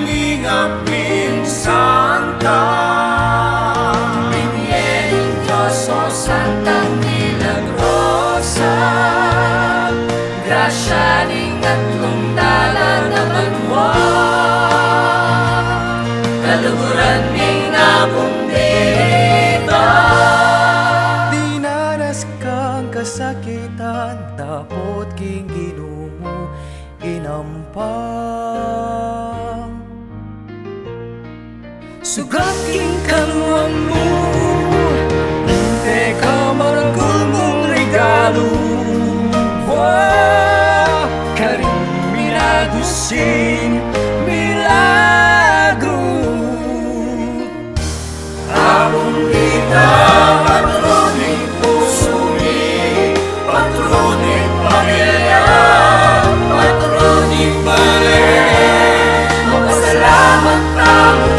lingapin santa. Biniering Diyos o Santang Milagrosa, grasya ning tatlong dala naman mo, kaluguran ning nabundita. Dinanas kang kasakitan, tapot king Ginoo inampang. Sugat king kalwang mo, hindi ka maragul mong regalo. Wow, karing minagusing milagro. Among kita, patroning puso ni, patroning pamilya, patroning balik. Magpasalamat tayo